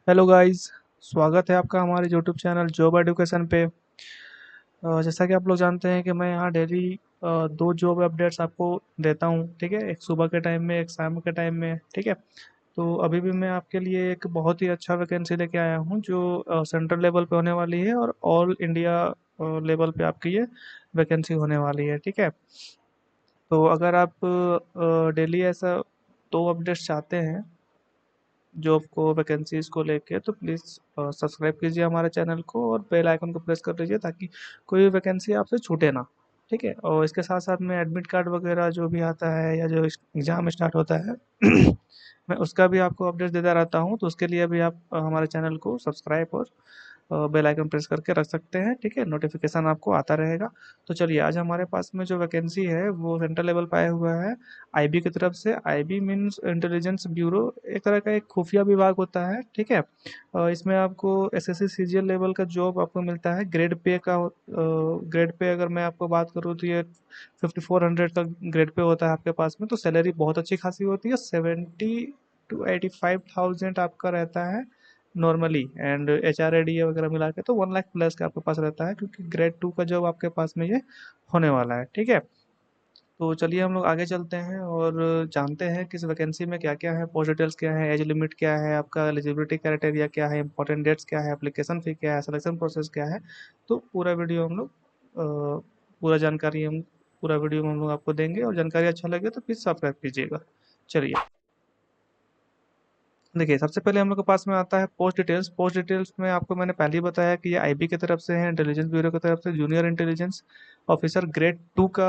Hello guys. स्वागत है आपका हमारे यूट्यूब चैनल जॉब एडुकेशन पे। जैसा कि आप लोग जानते हैं कि मैं यहाँ डेली दो जॉब अपडेट्स आपको देता हूँ। ठीक है, एक सुबह के टाइम में, एक शाम के टाइम में। ठीक है, तो अभी भी मैं आपके लिए एक बहुत ही अच्छा वैकेंसी लेके आया हूँ जो सेंट्रल लेवल पे होने वाली है और ऑल इंडिया लेवल पे आपकी ये वैकेंसी होने वाली है। ठीक है, तो अगर आप डेली ऐसा दो अपडेट्स चाहते हैं जॉब को, वैकेंसीज को लेके, तो प्लीज़ सब्सक्राइब कीजिए हमारे चैनल को और बेल आइकन को प्रेस कर लीजिए ताकि कोई भी वैकेंसी आपसे छूटे ना। ठीक है, और इसके साथ साथ में एडमिट कार्ड वगैरह जो भी आता है या जो एग्ज़ाम स्टार्ट होता है मैं उसका भी आपको अपडेट देता रहता हूँ। तो उसके लिए भी आप हमारे चैनल को सब्सक्राइब और बेल आइकन प्रेस करके रख सकते हैं। ठीक है, नोटिफिकेशन आपको आता रहेगा। तो चलिए, आज हमारे पास में जो वैकेंसी है वो सेंट्रल लेवल पे आया हुआ है आईबी की तरफ से। आईबी मीन्स इंटेलिजेंस ब्यूरो, एक तरह का एक खुफिया विभाग होता है। ठीक है, इसमें आपको एसएससी सीजीएल लेवल का जॉब आपको मिलता है। ग्रेड पे का ग्रेड पे अगर मैं आपको बात करूँ तो ये 5400 का ग्रेड पे होता है आपके पास में। तो सैलरी बहुत अच्छी खासी होती है, 70 to 85,000 आपका रहता है normally. And H R A D A वगैरह मिला के तो 1 लाख प्लस का आपके पास रहता है, क्योंकि ग्रेड 2 का जॉब आपके पास में ये होने वाला है। ठीक है, तो चलिए हम लोग आगे चलते हैं और जानते हैं कि इस वैकेंसी में क्या क्या है, पोस्ट डिटेल्स क्या है, एज लिमिट क्या है, आपका एलिजिबिलिटी क्राइटेरिया क्या है, इंपॉर्टेंट डेट्स क्या है, एप्लीकेशन फी क्या है, सिलेक्शन प्रोसेस क्या है। तो पूरा वीडियो हम लोग पूरा जानकारी हम पूरा वीडियो में हम लोग आपको देंगे, और जानकारी अच्छा लगे तो प्लीज़ सब्सक्राइब कीजिएगा। चलिए, देखिए, सबसे पहले हम लोग के पास में आता है पोस्ट डिटेल्स। पोस्ट डिटेल्स में आपको मैंने पहले ही बताया कि ये आईबी की तरफ से है, इंटेलिजेंस ब्यूरो की तरफ से, जूनियर इंटेलिजेंस ऑफिसर ग्रेड 2 का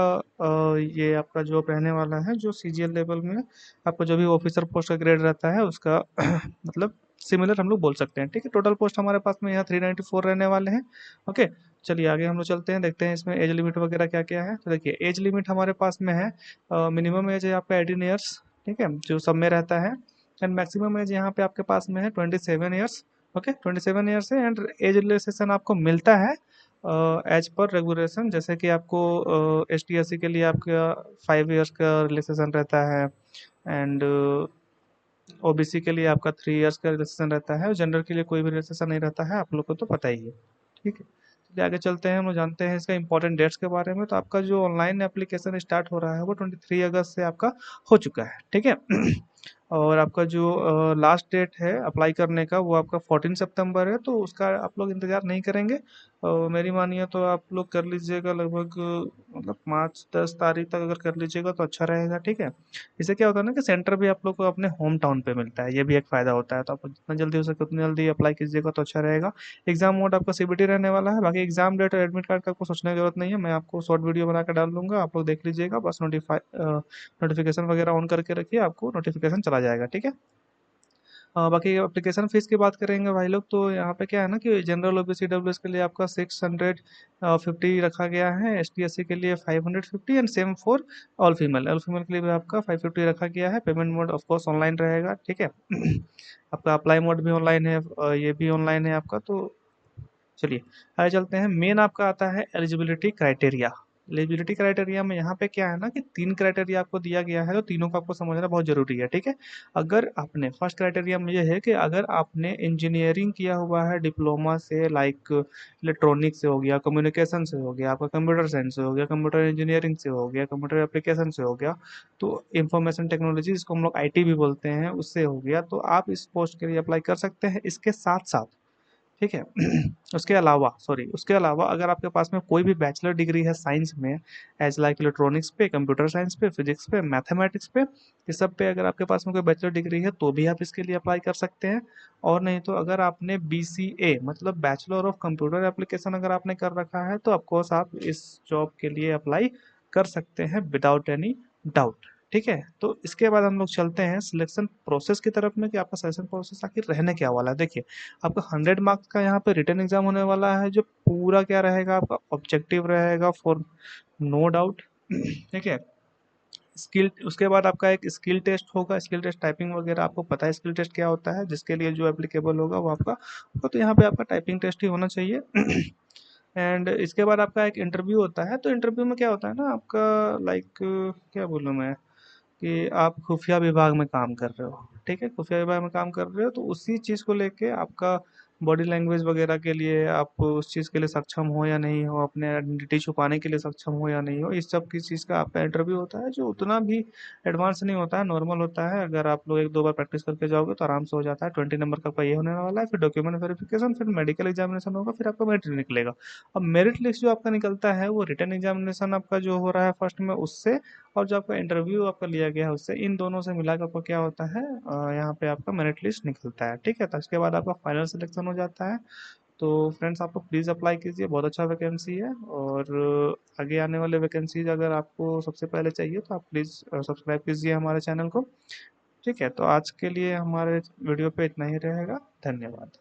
ये आपका जॉब रहने वाला है, जो सीजीएल लेवल में आपको जो भी ऑफिसर पोस्ट का ग्रेड रहता है उसका मतलब सिमिलर हम लोग बोल सकते हैं। ठीक है, टोटल पोस्ट हमारे पास में यहाँ 394 रहने वाले हैं। ओके, चलिए आगे हम लोग चलते हैं, देखते हैं इसमें एज लिमिट वगैरह क्या क्या है। तो देखिए, एज लिमिट हमारे पास में है, मिनिमम एज है आपका 18 ईयर्स। ठीक है, जो सब में रहता है। एंड मैक्सिमम एज यहाँ पे आपके पास में है 27 ईयर्स। ओके, 27 ईयर्स है। एंड एज रिलैक्सेशन आपको मिलता है एज पर रेगुलेशन, जैसे कि आपको एस टी एस सी के लिए आपका 5 ईयर्स का रिलैक्सेशन रहता है। एंड ओबीसी के लिए आपका 3 ईयर्स का रिलैक्सेशन रहता है, और जनरल के लिए कोई भी रिलैक्सेशन नहीं रहता है, आप लोग को तो पता ही है। ठीक है, चलिए आगे चलते हैं, हम लोग जानते हैं इसका इंपॉर्टेंट डेट्स के बारे में। तो आपका जो ऑनलाइन एप्लीकेशन स्टार्ट हो रहा है वो 23 अगस्त से आपका हो चुका है। ठीक है और आपका जो लास्ट डेट है अप्लाई करने का वो आपका 14 सितंबर है, तो उसका आप लोग इंतज़ार नहीं करेंगे। मेरी मानिए तो आप लोग कर लीजिएगा लगभग मतलब 5-10 तारीख तक अगर कर लीजिएगा तो अच्छा रहेगा। ठीक है, इससे क्या होता है ना कि सेंटर भी आप लोग को अपने होम टाउन पे मिलता है, ये भी एक फ़ायदा होता है। तो आप जितना जल्दी हो सके उतनी जल्दी अप्लाई कीजिएगा तो अच्छा रहेगा। एग्ज़ाम मोड आपका सीबीटी रहने वाला है। बाकी एग्ज़ाम डेट और एडमिट कार्ड का आपको सोचने की ज़रूरत नहीं है, मैं आपको शॉर्ट वीडियो बना के डाल दूँगा, आप लोग देख लीजिएगा। बस नोटिफिकेशन वगैरह ऑन करके रखिए, आपको नोटिफिकेशन चला जाएगा। ठीक है, बाकी एप्लीकेशन फ़ीस की बात करेंगे भाई लोग, तो यहाँ पे क्या है ना कि जनरल ओबीसी डब्ल्यूएस के लिए आपका 650 रखा गया है, एसटी एससी के लिए 550, and same for all female के लिए भी आपका 550 रखा गया है। Payment mode of course online रहेगा। ठीक है आपका अप्लाई मोड भी ऑनलाइन है, ये भी ऑनलाइन है आपका। तो चलिए आगे चलते हैं। मेन आपका आता है एलिजिबिलिटी क्राइटेरिया। एलिजिबिलिटी क्राइटेरिया में यहाँ पे क्या है ना कि 3 क्राइटेरिया आपको दिया गया है, तो तीनों को आपको समझना बहुत जरूरी है। ठीक है, अगर आपने फर्स्ट क्राइटेरिया में ये है कि अगर आपने इंजीनियरिंग किया हुआ है डिप्लोमा से, लाइक इलेक्ट्रॉनिक्स से हो गया, कम्युनिकेशन से हो गया, आपका कंप्यूटर साइंस से हो गया, कंप्यूटर इंजीनियरिंग से हो गया, कंप्यूटर एप्लीकेशन से हो गया, तो इंफॉर्मेशन टेक्नोलॉजी जिसको हम लोग आईटी भी बोलते हैं उससे हो गया, तो आप इस पोस्ट के लिए अप्लाई कर सकते हैं। इसके साथ साथ, ठीक है उसके अलावा अगर आपके पास में कोई भी बैचलर डिग्री है साइंस में, एज लाइक इलेक्ट्रॉनिक्स पे, कंप्यूटर साइंस पे, फिजिक्स पे, मैथमेटिक्स पे, ये सब पे अगर आपके पास में कोई बैचलर डिग्री है तो भी आप इसके लिए अप्लाई कर सकते हैं। और नहीं तो अगर आपने बीसीए मतलब बैचलर ऑफ कंप्यूटर एप्लीकेशन अगर आपने कर रखा है तो ऑफकोर्स आप इस जॉब के लिए अप्लाई कर सकते हैं विदाउट एनी डाउट। ठीक है, तो इसके बाद हम लोग चलते हैं सिलेक्शन प्रोसेस की तरफ में कि आपका सिलेक्शन प्रोसेस आखिर रहने क्या वाला है। देखिए, आपका 100 मार्क्स का यहाँ पे रिटन एग्जाम होने वाला है, जो पूरा क्या रहेगा आपका ऑब्जेक्टिव रहेगा फॉर नो डाउट। ठीक है, स्किल, उसके बाद आपका एक स्किल टेस्ट होगा। स्किल टेस्ट टाइपिंग वगैरह आपको पता है स्किल टेस्ट क्या होता है, जिसके लिए जो एप्लीकेबल होगा वो आपका तो यहाँ पे आपका टाइपिंग टेस्ट ही होना चाहिए। एंड इसके बाद आपका एक इंटरव्यू होता है। तो इंटरव्यू में क्या होता है ना आपका, लाइक क्या बोलूँ मैं, कि आप खुफिया विभाग में काम कर रहे हो। ठीक है, खुफिया विभाग में काम कर रहे हो तो उसी चीज़ को लेके आपका बॉडी लैंग्वेज वगैरह के लिए आप उस चीज़ के लिए सक्षम हो या नहीं हो, अपने आइडेंटिटी छुपाने के लिए सक्षम हो या नहीं हो, इस सब की चीज़ का आपका इंटरव्यू होता है, जो उतना भी एडवांस नहीं होता है, नॉर्मल होता है। अगर आप लोग एक दो बार प्रैक्टिस करके जाओगे तो आराम से हो जाता है। 20 नंबर का आपका ये होने वाला है, फिर डॉक्यूमेंट वेरिफिकेशन, फिर मेडिकल एग्जामिनेशन होगा, फिर आपका मेरिट निकलेगा। अब मेरिट लिस्ट जो आपका निकलता है वो रिटन एग्जामिनेशन आपका जो हो रहा है फर्स्ट में उससे, और जो आपका इंटरव्यू आपका लिया गया है उससे, इन दोनों से मिला के आपको क्या होता है, यहाँ पे आपका मेरिट लिस्ट निकलता है। ठीक है, तो इसके बाद आपका फाइनल सिलेक्शन हो जाता है। तो फ्रेंड्स, आप लोग प्लीज़ अप्लाई कीजिए, बहुत अच्छा वैकेंसी है। और आगे आने वाले वैकेंसीज अगर आपको सबसे पहले चाहिए तो आप प्लीज़ सब्सक्राइब कीजिए हमारे चैनल को। ठीक है, तो आज के लिए हमारे वीडियो पे इतना ही रहेगा। धन्यवाद।